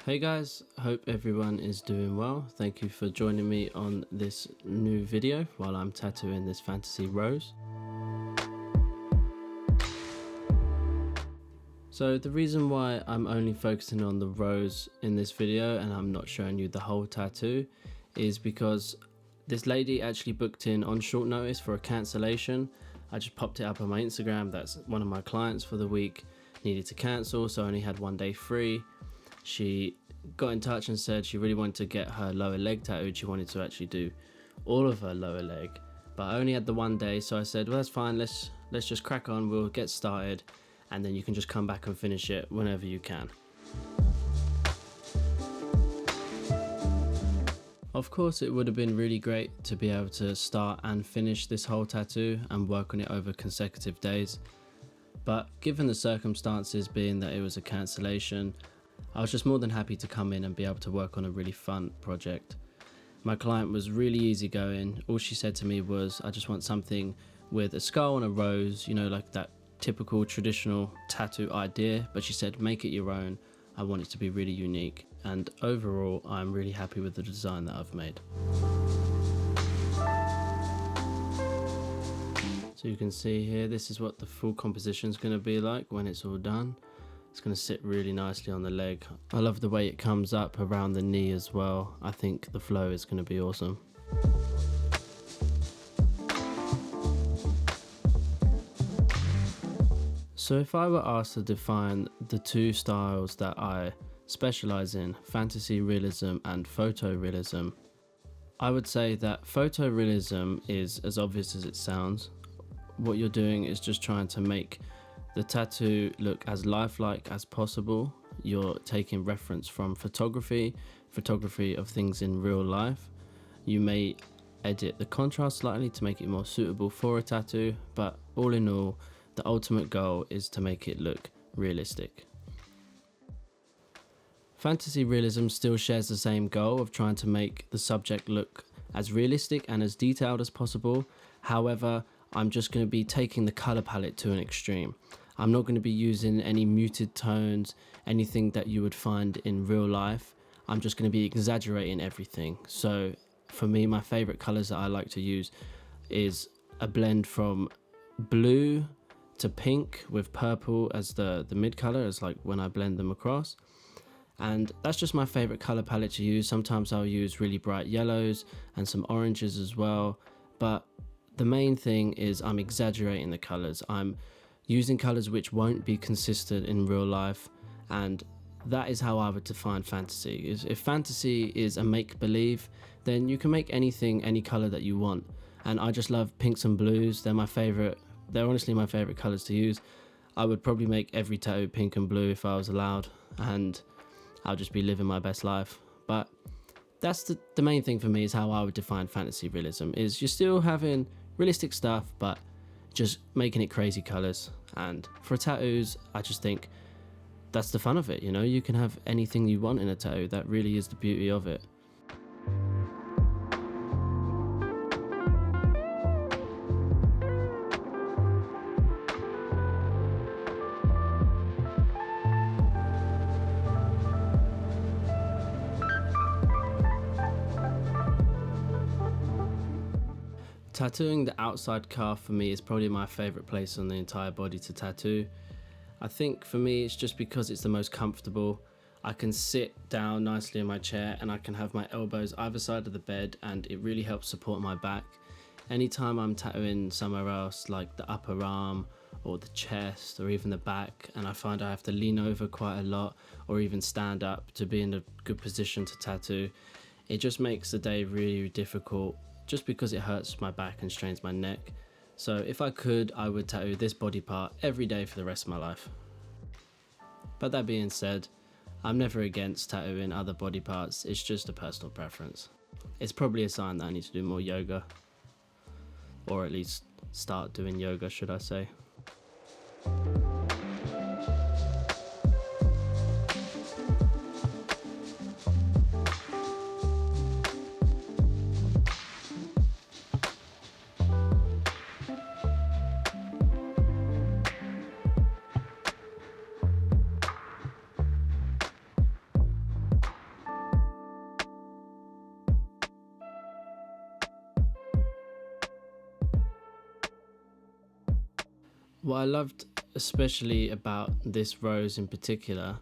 Hey guys, hope everyone is doing well. Thank you for joining me on this new video while I'm tattooing this fantasy rose. So the reason why I'm only focusing on the rose in this video and I'm not showing you the whole tattoo is because this lady actually booked in on short notice for a cancellation. I just popped it up on my Instagram. That's one of my clients for the week needed to cancel, so I only had one day free. She got in touch and said she really wanted to get her lower leg tattooed. She wanted to actually do all of her lower leg, but I only had the one day, so I said, well, that's fine, let's just crack on, we'll get started, and then you can just come back and finish it whenever you can. Of course, it would have been really great to be able to start and finish this whole tattoo and work on it over consecutive days, but given the circumstances being that it was a cancellation, I was just more than happy to come in and be able to work on a really fun project. My client was really easygoing. All she said to me was, I just want something with a skull and a rose, you know, like that typical traditional tattoo idea, but she said, make it your own. I want it to be really unique. And overall, I'm really happy with the design that I've made. So you can see here, this is what the full composition is going to be like when it's all done. It's going to sit really nicely on the leg. I love the way it comes up around the knee as well. I think the flow is going to be awesome. So if I were asked to define the two styles that I specialize in, fantasy realism and photorealism, I would say that photorealism is as obvious as it sounds. What you're doing is just trying to make the tattoo look as lifelike as possible. You're taking reference from photography of things in real life. You may edit the contrast slightly to make it more suitable for a tattoo, but all in all, the ultimate goal is to make it look realistic. Fantasy realism still shares the same goal of trying to make the subject look as realistic and as detailed as possible. However, I'm just going to be taking the color palette to an extreme. I'm not going to be using any muted tones, anything that you would find in real life. I'm just going to be exaggerating everything. So for me, my favorite colors that I like to use is a blend from blue to pink with purple as the mid color, as like when I blend them across. And that's just my favorite color palette to use. Sometimes I'll use really bright yellows and some oranges as well. But the main thing is I'm exaggerating the colors. I'm using colors which won't be consistent in real life, and that is how I would define fantasy. If fantasy is a make-believe, then you can make anything, any color that you want. And I just love pinks and blues. They're my favorite. They're honestly my favorite colors to use. I would probably make every tattoo pink and blue if I was allowed, and I'll just be living my best life. But that's the main thing for me, is how I would define fantasy realism. Is you're still having realistic stuff, but just making it crazy colors. And for tattoos, I just think that's the fun of it, you know. You can have anything you want in a tattoo. That really is the beauty of it. Tattooing the outside calf for me is probably my favorite place on the entire body to tattoo. I think for me it's just because it's the most comfortable. I can sit down nicely in my chair and I can have my elbows either side of the bed, and it really helps support my back. Anytime I'm tattooing somewhere else, like the upper arm or the chest or even the back, and I find I have to lean over quite a lot or even stand up to be in a good position to tattoo, it just makes the day really difficult, just because it hurts my back and strains my neck. So if I could, I would tattoo this body part every day for the rest of my life. But that being said, I'm never against tattooing other body parts. It's just a personal preference. It's probably a sign that I need to do more yoga, or at least start doing yoga, should I say. What I loved especially about this rose in particular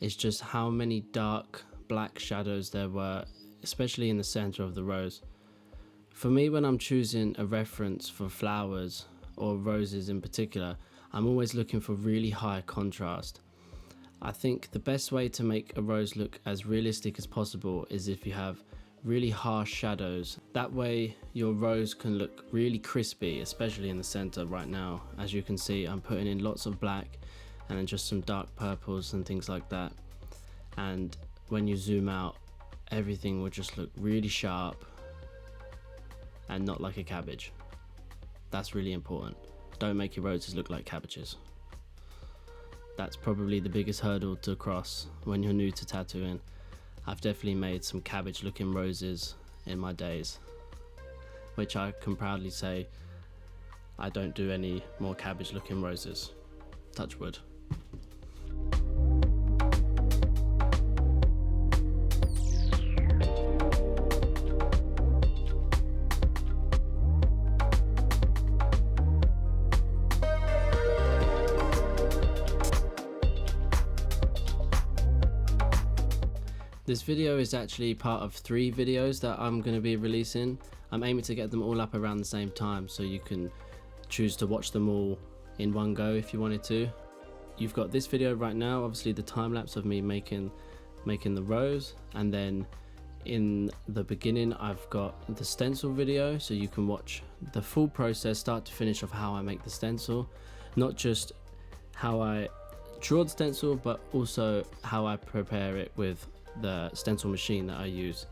is just how many dark black shadows there were, especially in the center of the rose. For me, when I'm choosing a reference for flowers or roses in particular, I'm always looking for really high contrast. I think the best way to make a rose look as realistic as possible is if you have really harsh shadows. That way your rose can look really crispy, especially in the center right now. As you can see, I'm putting in lots of black and then just some dark purples and things like that. And when you zoom out, everything will just look really sharp and not like a cabbage. That's really important. Don't make your roses look like cabbages. That's probably the biggest hurdle to cross when you're new to tattooing. I've definitely made some cabbage looking roses in my days, which I can proudly say I don't do any more cabbage looking roses. Touch wood. This video is actually part of 3 videos that I'm going to be releasing. I'm aiming to get them all up around the same time, so you can choose to watch them all in one go if you wanted to. You've got this video right now, obviously the time lapse of me making the rose, and then in the beginning I've got the stencil video, so you can watch the full process start to finish of how I make the stencil, not just how I draw the stencil but also how I prepare it with the stencil machine that I use.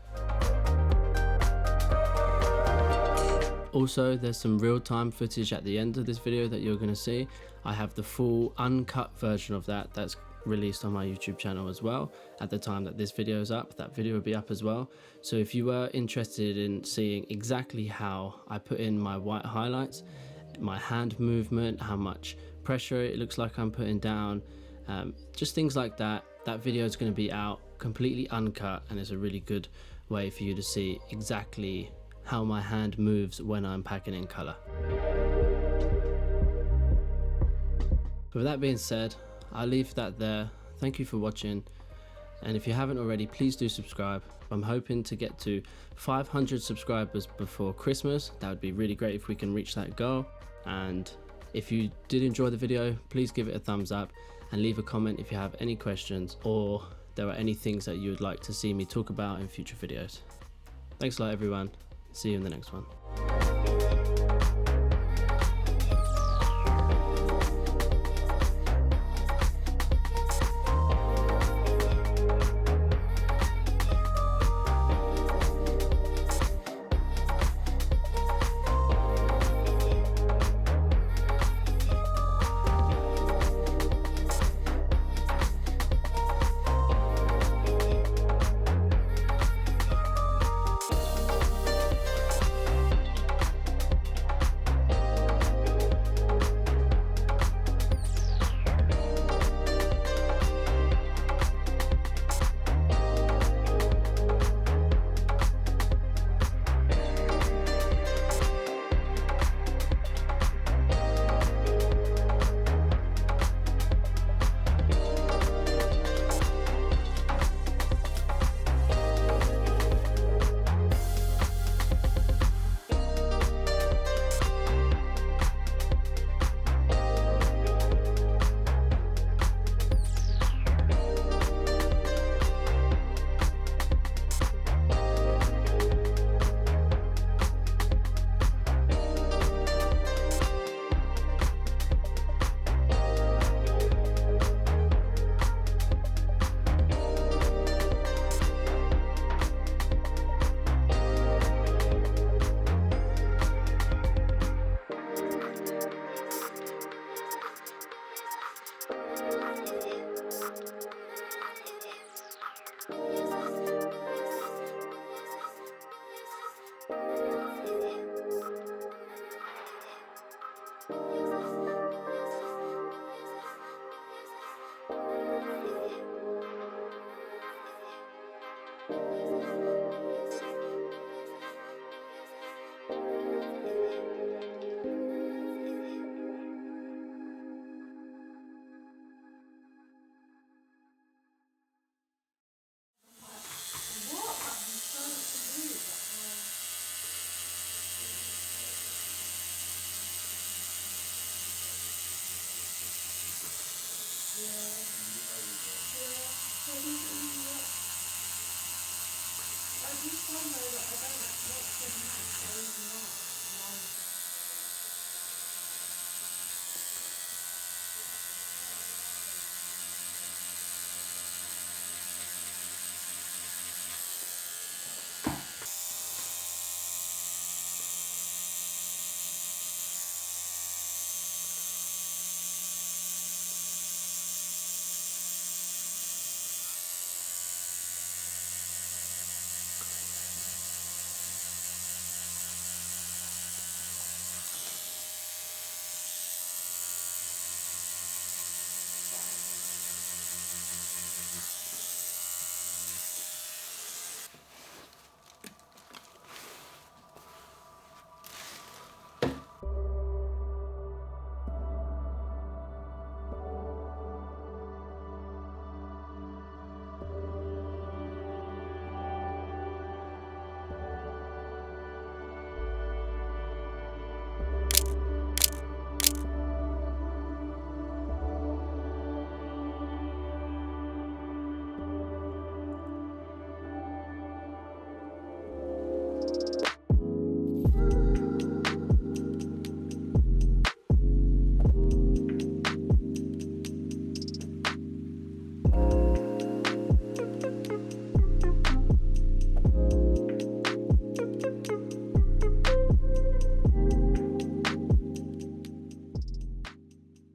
Also, there's some real-time footage at the end of this video that you're going to see. I have the full uncut version of that's released on my YouTube channel as well. At the time that this video is up, that video will be up as well. So if you were interested in seeing exactly how I put in my white highlights, my hand movement, how much pressure it looks like I'm putting down, just things like that, that video is going to be out completely uncut, and it's a really good way for you to see exactly how my hand moves when I'm packing in color. With that being said, I'll leave that there. Thank you for watching, and if you haven't already, please do subscribe. I'm hoping to get to 500 subscribers before Christmas. That would be really great if we can reach that goal. And if you did enjoy the video, please give it a thumbs up and leave a comment if you have any questions or there are any things that you would like to see me talk about in future videos. Thanks a lot everyone. See you in the next one. do find though that I don't want to match every night.